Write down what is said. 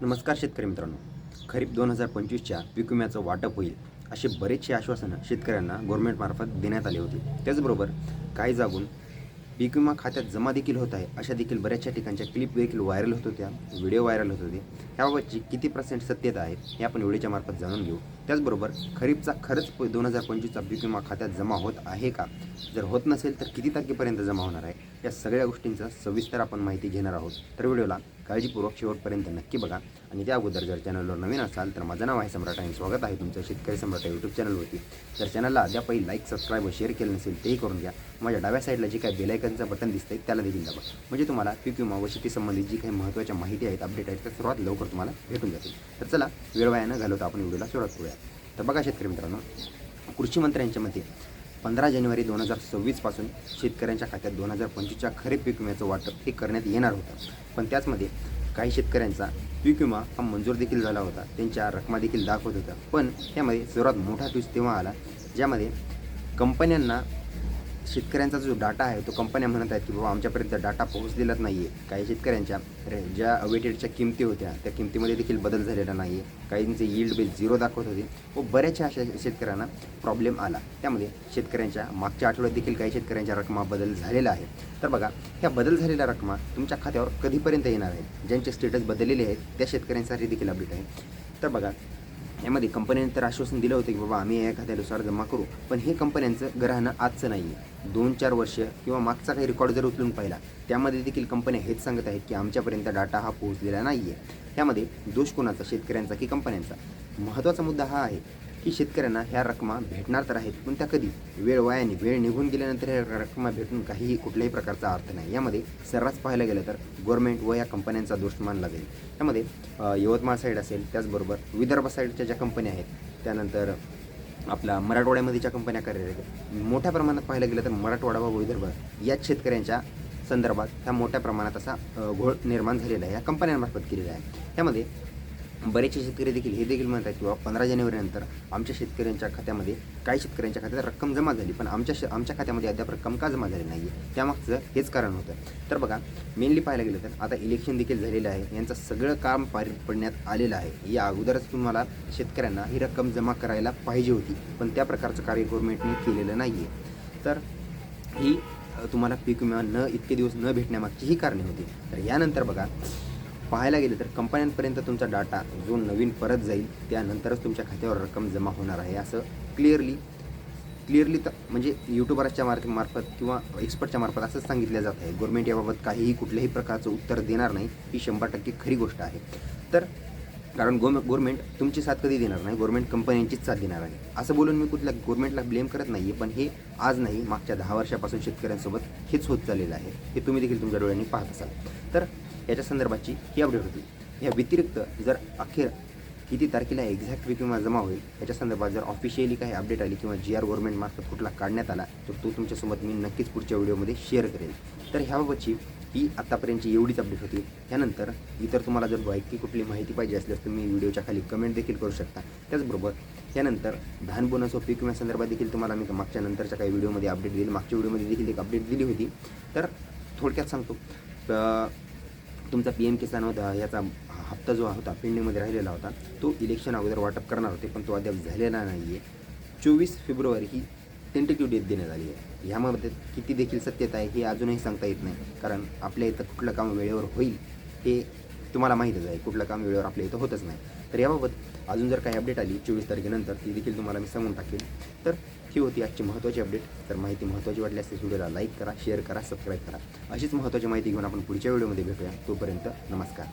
नमस्कार शेतकरी मित्रांनो. खरीप 2025च्या पीक विम्याचं वाटप होईल असे बरेचसे आश्वासनं शेतकऱ्यांना गव्हर्नमेंटमार्फत देण्यात आले होते. त्याचबरोबर काही जागून पीक विमा खात्यात जमा देखील होत आहे अशा देखील बऱ्याचशा ठिकाणच्या क्लिप देखील व्हायरल होत होत्या, व्हिडिओ व्हायरल होत होते. ह्याबाबतची किती % सत्यता आहे हे आपण व्हिडिओच्या मार्फत जाणून घेऊ. त्याचबरोबर खरीपचा खरंच 2025चा पीक विमा खात्यात जमा होत आहे का? जर होत नसेल तर किती तारखेपर्यंत जमा होणार आहे? या सगळ्या गोष्टींचा सविस्तर आपण माहिती घेणार आहोत. तर व्हिडिओला काळजीपूर्वक शेवटपर्यंत नक्की बघा. आणि त्या अगोदर जर चॅनलवर नवीन असाल तर माझं नाव आहे सम्राट आणि स्वागत आहे तुमचं शेतकरी सम्राट यूट्यूब चॅनलवरती. जर चॅनलला अद्यापही लाईक, सबस्क्राईब व शेअर केलं नसेल तेही करून घ्या. माझ्या डाव्या साईडला जे काही बेलायकनचं बटन दिसतंय त्याला देखील दाबा. म्हणजे तुम्हाला पीक विमा व शेती संबंधित जी काही महत्त्वाच्या माहिती आहेत, अपडेट आहेत, त्या सर्वात लवकर तुम्हाला भेटून जातील. तर चला वेळ वाया न घालवता आपण व्हिडिओला सुरुवात करूया. तर बघा शेतकरी मित्रांनो, कृषी मंत्र्यांच्या मते 15 जानेवारी 2026 पासून शेतकऱ्यांच्या खात्यात 2025च्या खरीप पीक विम्याचं वाटप हे करण्यात येणार होतं. पण त्याचमध्ये काही शेतकऱ्यांचा पीक विमा हा मंजूर देखील झाला होता, त्यांच्या रकमा देखील दाखवत होत्या. पण त्यामध्ये सर्वात मोठा ट्विस्ट तेव्हा आला ज्यामध्ये कंपन्यांना शेतकऱ्यांचा जो डाटा आहे तो कंपन्या म्हणत आहेत की बाबा आमच्यापर्यंत डाटा पोहोचलेलाच नाही आहे. काही शेतकऱ्यांच्या ज्या अवेटेडच्या किमती होत्या त्या किमतीमध्ये देखील बदल झालेला नाही आहे. काहींचे यील्ड बेस 0 दाखवत होते व बऱ्याचशा अशा शेतकऱ्यांना प्रॉब्लेम आला. त्यामध्ये शेतकऱ्यांच्या मागच्या आठवड्यात देखील काही शेतकऱ्यांच्या रकमा बदल झालेला आहे. तर बघा, ह्या बदल झालेल्या रकमा तुमच्या खात्यावर कधीपर्यंत येणार आहेत? ज्यांचे स्टेटस बदललेले आहेत त्या शेतकऱ्यांसाठी देखील अपडेट आहे. तर बघा, यामध्ये कंपन्यांनी तर आश्वासन दिलं होतं की बाबा आम्ही या खात्यानुसार जमा करू, पण हे कंपन्यांचं ग्रहणं आजचं नाही आहे. 2-4 वर्ष किंवा मागचा काही रेकॉर्ड जर उचलून पाहिला त्यामध्ये देखील कंपन्या हेच सांगत आहेत की आमच्यापर्यंत डाटा हा पोहोचलेला नाही आहे. त्यामध्ये दोष कोणाचा, शेतकऱ्यांचा की कंपन्यांचा? महत्त्वाचा मुद्दा हा आहे की शेतकऱ्यांना ह्या रकमा भेटणार तर आहेत, पण त्या कधी? वेळ निघून गेल्यानंतर ह्या रकमा भेटून कुठल्याही प्रकारचा अर्थ नाही. यामध्ये सर्रास पाहायला गेलं तर गव्हर्नमेंट व या कंपन्यांचा दोष मानला जाईल. त्यामध्ये यवतमाळ साईड असेल, त्याचबरोबर विदर्भ साईडच्या ज्या कंपन्या आहेत, त्यानंतर आपला मराठवाड्यामध्ये ज्या कंपन्या कार्यरत आहेत, मोठ्या प्रमाणात पाहायला गेलं तर मराठवाडा व विदर्भ याच शेतकऱ्यांच्या संदर्भात ह्या मोठ्या प्रमाणात असा घोळ निर्माण झालेला आहे, या कंपन्यांमार्फत केलेला आहे. त्यामध्ये बरेचसे शेतकरी देखील हे देखील म्हणतात की बाबा 15 जानेवारीनंतर आमच्या शेतकऱ्यांच्या खात्यामध्ये काही शेतकऱ्यांच्या खात्यात रक्कम जमा झाली, पण आमच्या खात्यामध्ये अद्याप रक्कम का जमा झाली नाही आहे? त्यामागचं हेच कारण होतं. तर बघा, मेनली पाहायला गेलं तर आता इलेक्शन देखील झालेलं आहे, यांचं सगळं काम पार पडण्यात आलेलं आहे. या अगोदरच तुम्हाला शेतकऱ्यांना ही रक्कम जमा करायला पाहिजे होती, पण त्या प्रकारचं कार्य गव्हर्नमेंटने केलेलं नाही आहे. तर ही तुम्हाला पीक विमा इतके दिवस न भेटण्यामागची ही कारणे होती. तर यानंतर बघा, पाहायला गेलं तर कंपन्यांपर्यंत तुमचा डाटा जो नवीन परत जाईल त्यानंतरच तुमच्या खात्यावर रक्कम जमा होणार आहे, असं क्लिअरली तर म्हणजे यूट्यूबर्सच्या मार्फत किंवा एक्सपर्टच्या मार्फत असंच सांगितलं जात आहे. गव्हर्नमेंट याबाबत कुठल्याही प्रकारचं उत्तर देणार नाही, ही 100% खरी गोष्ट आहे. तर कारण गव्हर्नमेंट तुमची साथ कधी देणार नाही, गव्हर्नमेंट कंपन्यांचीच साथ देणार आहे. असं बोलून मी कुठल्या गव्हर्नमेंटला ब्लेम करत नाही आहे, पण हे आज नाही, मागच्या 10 वर्षापासून शेतकऱ्यांसोबत हेच होत चाललेलं आहे. हे तुम्ही देखील तुमच्या डोळ्यांनी पाहत असाल. तर याच्या संदर्भाची ही अपडेट होती. या व्यतिरिक्त जर अखेर किती तारखेला एक्झॅक्ट पीक विमा जमा होईल याच्या संदर्भात जर ऑफिशियली काही अपडेट आली किंवा GR गव्हर्नमेंटमार्फत कुठला काढण्यात आला तर तो तुमच्यासोबत मी नक्कीच पुढच्या व्हिडिओमध्ये शेअर करेल. तर ह्याबाबतची ही आत्तापर्यंतची एवढीच अपडेट होती. त्यानंतर इतर तुम्हाला जर वैयक्तिक कुठली माहिती पाहिजे असल्यास तुम्ही व्हिडिओच्या खाली कमेंट देखील करू शकता. त्याचबरोबर त्यानंतर धान बोनस व पीक विम्यासंदर्भात देखील तुम्हाला मी मागच्या नंतरच्या काही व्हिडिओमध्ये अपडेट दिली. मागच्या व्हिडिओमध्ये देखील एक अपडेट दिली होती. तर थोडक्यात सांगतो, तुमचा PM किसान याचा हप्ता जो होता पेंडिंगमध्ये राहिलेला होता, तो इलेक्शन अगोदर वाटप करणार होते, पण तो अद्याप झालेला नाही आहे. 24 फेब्रुवारी ही टेंटेटिव्ह डेट देण्यात आली आहे. ह्यामध्ये किती देखील सत्यता आहे हे अजूनही सांगता येत नाही, कारण आपल्या इथं कुठलं काम वेळेवर होईल हे तुम्हाला माहीतच आहे. कुठलं काम वेळेवर आपल्या इथं होतच नाही. तर याबाबत अजून जर काही अपडेट आली 24 तारखेनंतर ती देखील तुम्हाला मी सांगून टाकेल. तर ही होती आजची महत्त्वाची अपडेट. तर माहिती महत्त्वाची वाटल्यास व्हिडिओला लाईक करा, शेअर करा, सबस्क्राईब करा. अशीच महत्त्वाची माहिती घेऊन आपण पुढच्या व्हिडिओमध्ये भेटूया. तोपर्यंत नमस्कार.